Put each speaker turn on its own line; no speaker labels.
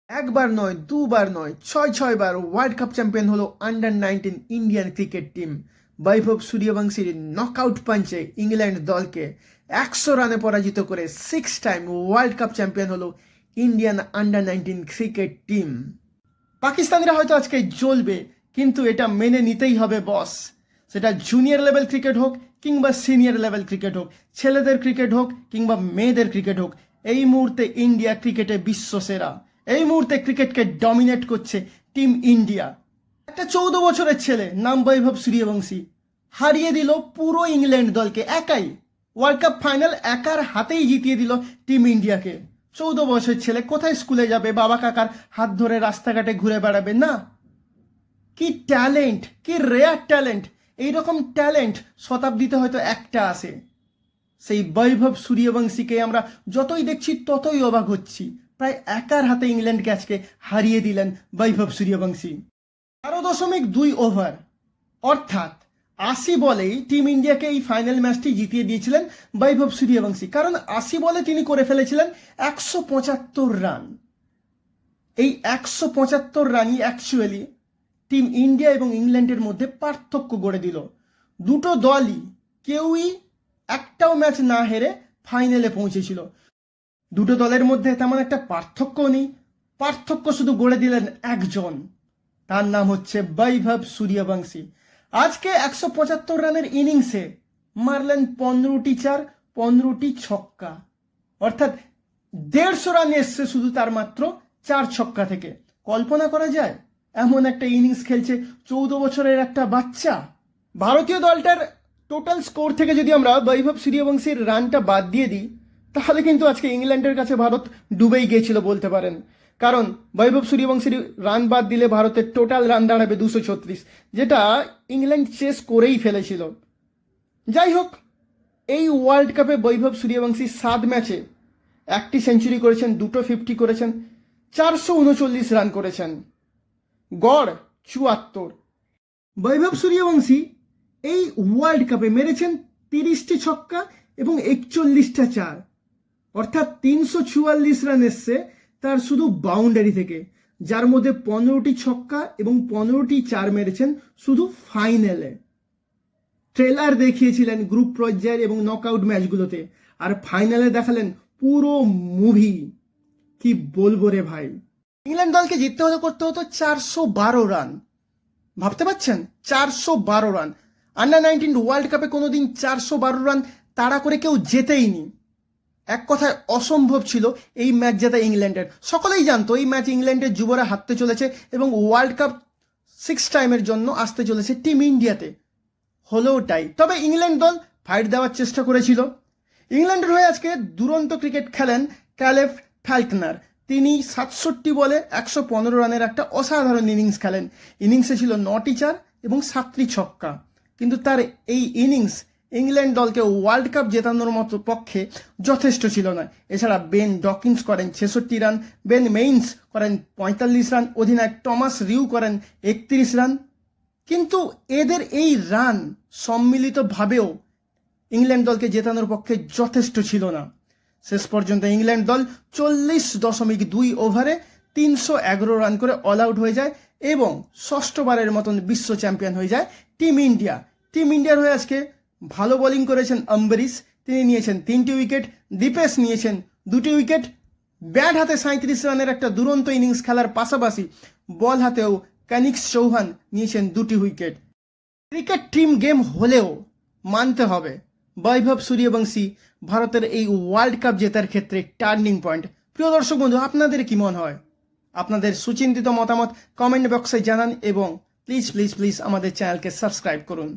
একবার নয়, দুবার নয়, ছয়বার ওয়ার্ল্ড কাপ চ্যাম্পিয়ন হলো আন্ডার 19 ইন্ডিয়ান ক্রিকেট টিম। বৈভব সূর্যবংশীর নকআউট পাঞ্চে ইংল্যান্ড দলকে 100 রানে পরাজিত করে 6 টাইম ওয়ার্ল্ড কাপ চ্যাম্পিয়ন হলো ইন্ডিয়ান আন্ডার 19 ক্রিকেট টিম। পাকিস্তানিরা হয়তো আজকে জ্বলবে, কিন্তু এটা মেনে নিতেই হবে বস। সেটা জুনিয়র লেভেল ক্রিকেট হোক কিংবা সিনিয়র লেভেল ক্রিকেট হোক, ছেলেদের ক্রিকেট হোক কিংবা মেয়েদের ক্রিকেট হোক, এই মুহূর্তে ইন্ডিয়া ক্রিকেটে বিশ্বসেরা। এই মুহূর্তে ক্রিকেটকে ডমিনেট করছে টিম ইন্ডিয়া। একটা 14 বছরের ছেলে, নাম বৈভব সূর্যবংশী, হারিয়ে দিল পুরো ইংল্যান্ড দলকে একাই। ওয়ার্ল্ড কাপ ফাইনাল একার হাতেই জিতিয়ে দিল টিম ইন্ডিয়াকে। 14 বছরের ছেলে কোথায় স্কুলে যাবে, বাবা কাকার হাত ধরে রাস্তাঘাটে ঘুরে বেড়াবে না। কি ট্যালেন্ট, কি রেয়ার ট্যালেন্ট! এইরকম ট্যালেন্ট শতাব্দীতে হয়তো একটা আসে। সেই বৈভব সূর্যবংশীকে আমরা যতই দেখছি ততই অবাক হচ্ছি। প্রায় একার হাতে ইংল্যান্ডকে আজকে হারিয়ে দিলেন বৈভব সূর্যবংশী। 13.2 ওভার অর্থাৎ 80 বলেই টিম ইন্ডিয়াকে এই ফাইনাল ম্যাচটি জিতিয়ে দিয়েছিলেন বৈভব সূর্যবংশী। কারণ 80 বলে তিনি করে ফেলেছিলেন 175 রান। এই 175 রানই অ্যাকচুয়ালি টিম ইন্ডিয়া এবং ইংল্যান্ডের মধ্যে পার্থক্য গড়ে দিল। দুটো দলই কেউই একটাও ম্যাচ না হেরে ফাইনালে পৌঁছেছিল। দুটো দলের মধ্যে তেমন একটা পার্থক্য নেই, পার্থক্য শুধু গড়ে দিলেন একজন, তার নাম হচ্ছে বৈভব সূর্যবংশী। আজকে 175 রানের ইনিংসে মারলেন 15টি চার, 15টি ছক্কা, অর্থাৎ 150 রান এসছে শুধু তার মাত্র 4 ছক্কা থেকে। কল্পনা করা যায় এমন একটা ইনিংস খেলছে 14 বছরের একটা বাচ্চা। ভারতীয় দলটার টোটাল স্কোর থেকে যদি আমরা বৈভব সূর্যবংশীর রানটা বাদ দিয়ে দিই, তাহলে কিন্তু আজকে ইংল্যান্ডের কাছে ভারত ডুবেই গিয়েছিল বলতে পারেন। কারণ বৈভব সূর্যবংশীর রান বাদ দিলে ভারতের টোটাল রান দাঁড়াবে 236, যেটা ইংল্যান্ড চেস করেই ফেলেছিল। যাই হোক, এই ওয়ার্ল্ড কাপে বৈভব সূর্যবংশী 7 ম্যাচে 1টি সেঞ্চুরি করেছেন, 2টো 50 করেছেন, 439 রান করেছেন, গড় 74। বৈভব সূর্যবংশী এই ওয়ার্ল্ড কাপে মেরেছেন 30টি ছক্কা এবং 41টা চার, অর্থাৎ 344 রান এসছে তার শুধু বাউন্ডারি থেকে, যার মধ্যে 15টি ছক্কা এবং 15টি চার মেরেছেন শুধু ফাইনালে। ট্রেলার দেখিয়েছিলেন গ্রুপ পর্যায়ের এবং নকআউট ম্যাচগুলোতে, আর ফাইনালে দেখালেন পুরো মুভি। কি বলবো রে ভাই! ইংল্যান্ড দলকে জিততে হলে করতে হতো 412 রান। ভাবতে পারছেন? 412 রান। আন্ডার 19 ওয়ার্ল্ড কাপে কোনোদিন 412 রান তাড়া করে কেউ জেতেই নি। এক কথায় অসম্ভব ছিল এই ম্যাচ জেতা ইংল্যান্ডের। সকলেই জানতো এই ম্যাচ ইংল্যান্ডের যুবরা হারতে চলেছে এবং ওয়ার্ল্ড কাপ 6 টাইমের জন্য আসতে চলেছে টিম ইন্ডিয়াতে। হলেও তাই। তবে ইংল্যান্ড দল ফাইট দেওয়ার চেষ্টা করেছিল। ইংল্যান্ডের হয়ে আজকে দুরন্ত ক্রিকেট খেলেন ক্যালেব ফ্যালকনার। তিনি 67 বলে 115 রানের একটা অসাধারণ ইনিংস খেলেন। ইনিংসে ছিল 9টি চার এবং 7টি ছক্কা, কিন্তু তার এই ইনিংস ইংল্যান্ড দলকে ওয়ার্ল্ড কাপ জেতানোর মতো পক্ষে যথেষ্ট ছিল না। এছাড়া বেন ডকিন্স করেন 66 রান, বেন মেইন্স করেন 45 রান, অধিনায়ক টমাস রিউ করেন 31 রান। কিন্তু এদের এই রান সম্মিলিতভাবেও ইংল্যান্ড দলকে জেতানোর পক্ষে যথেষ্ট ছিল না। শেষ পর্যন্ত ইংল্যান্ড দল 40.2 ওভারে 311 রান করে অল আউট হয়ে যায় এবং ষষ্ঠবারের মতন বিশ্ব চ্যাম্পিয়ন হয়ে যায় টিম ইন্ডিয়া। টিম ইন্ডিয়ার হয়ে আজকে ভালো বোলিং করেছেন অম্বরীশ, তিনি নিয়েছেন 3টি উইকেট, দীপেশ নিয়েছেন 2টি উইকেট। ব্যাট হাতে 37 রানের একটা দুরন্ত ইনিংস খেলার পাশাপাশি বল হাতেও কানিক্স চৌহান নিয়েছেন 2টি উইকেট। ক্রিকেট টিম গেম হলেও মানতে হবে বৈভব সূর্যবংশী ভারতের এই ওয়ার্ল্ড কাপ জেতার ক্ষেত্রে টার্নিং পয়েন্ট। প্রিয় দর্শক বন্ধু, আপনাদের কি মনে হয়? আপনাদের সুচিন্তিত মতামত কমেন্ট বক্সে জানান এবং প্লিজ প্লিজ প্লিজ আমাদের চ্যানেলকে সাবস্ক্রাইব করুন।